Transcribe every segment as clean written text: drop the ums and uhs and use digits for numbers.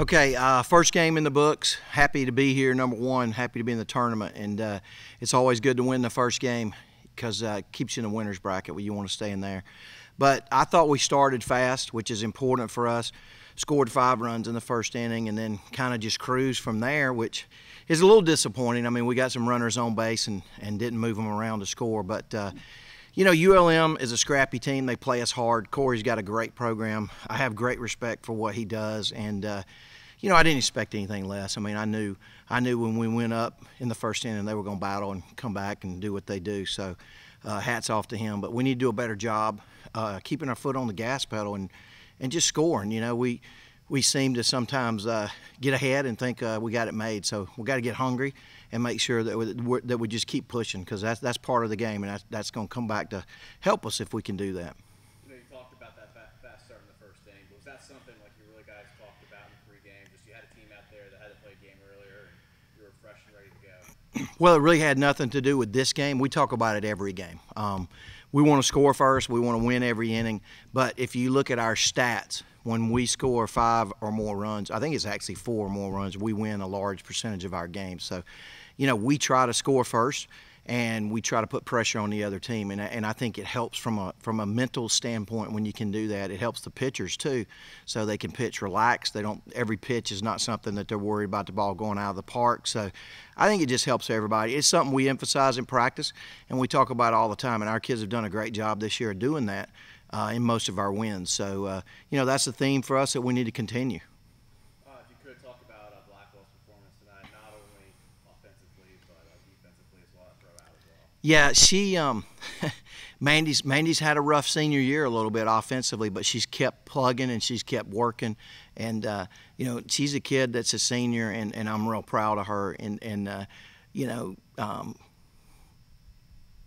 Okay, first game in the books. Happy to be here, number one. Happy to be in the tournament. And it's always good to win the first game because it keeps you in the winner's bracket where you want to stay in there. But I thought we started fast, which is important for us. Scored 5 runs in the first inning and then kind of just cruised from there, which is a little disappointing. I mean, we got some runners on base and didn't move them around to score. But, you know, ULM is a scrappy team. They play us hard. Corey's got a great program. I have great respect for what he does. And, you know, I didn't expect anything less. I mean, I knew when we went up in the first inning they were going to battle and come back and do what they do. So hats off to him. But we need to do a better job keeping our foot on the gas pedal and just scoring. You know, we seem to sometimes get ahead and think we got it made. So we got to get hungry and make sure that we just keep pushing, because that's part of the game, and that's going to come back to help us if we can do that. You know, you talked about that fast start in the first inning, but was that something like you really guys talked about in the pregame? Just you had a team out there that hadn't played a game earlier, and you were fresh and ready to go. Well, it really had nothing to do with this game. We talk about it every game. We want to score first. We want to win every inning. But if you look at our stats, when we score 5 or more runs, I think it's actually 4 or more runs, we win a large percentage of our games. So, you know, we try to score first, and we try to put pressure on the other team, and I think it helps from a mental standpoint when you can do that. It helps the pitchers too, so they can pitch relaxed. Every pitch is not something that they're worried about the ball going out of the park. So I think it just helps everybody. It's something we emphasize in practice, and we talk about it all the time, and our kids have done a great job this year of doing that in most of our wins. So you know, that's the theme for us that we need to continue. If you could talk about Blackwell's performance tonight, not only offensively but defensively as well, throw out as well. Yeah, she Mandy's had a rough senior year a little bit offensively, but she's kept plugging and she's kept working, and you know, she's a kid that's a senior, and I'm real proud of her, and you know,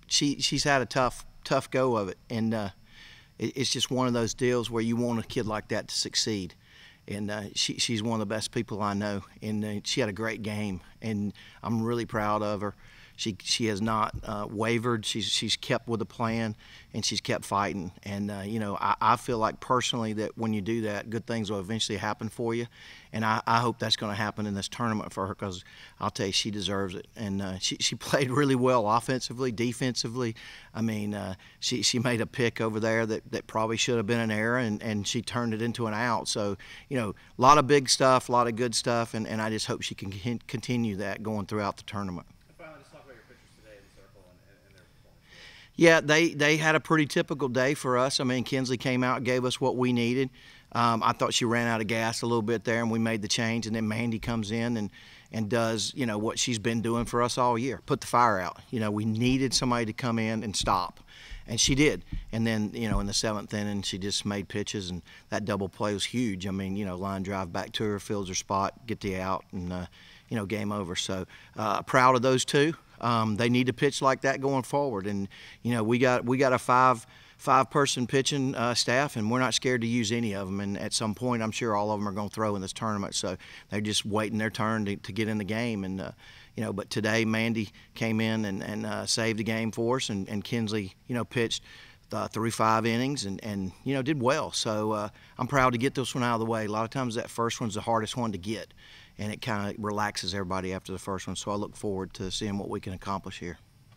she's had a tough go of it, and it's just one of those deals where you want a kid like that to succeed. And she's one of the best people I know, and she had a great game, and I'm really proud of her. She has not wavered. She's kept with the plan, and she's kept fighting. And you know, I feel like personally that when you do that, good things will eventually happen for you. And I hope that's going to happen in this tournament for her, because I'll tell you, she deserves it. And she played really well offensively, defensively. I mean, she made a pick over there that probably should have been an error, and she turned it into an out. So, you know, a lot of big stuff, a lot of good stuff, and I just hope she can continue that going throughout the tournament. Yeah, they had a pretty typical day for us. I mean, Kinsley came out and gave us what we needed. I thought she ran out of gas a little bit there, and we made the change. And then Mandy comes in and does, you know, what she's been doing for us all year, put the fire out. You know, we needed somebody to come in and stop, and she did. And then, you know, in the 7th inning, she just made pitches, and that double play was huge. I mean, you know, line drive back to her, fields her spot, get the out, and you know, game over. So proud of those two. They need to pitch like that going forward, and you know, we got a five-person pitching staff, and we're not scared to use any of them. And at some point, I'm sure all of them are going to throw in this tournament, so they're just waiting their turn to get in the game. And you know, but today Mandy came in and saved the game for us, and Kinsley, you know, pitched through 5 innings and you know, did well. So I'm proud to get this one out of the way. A lot of times that first one's the hardest one to get, and it kind of relaxes everybody after the first one. So I look forward to seeing what we can accomplish here.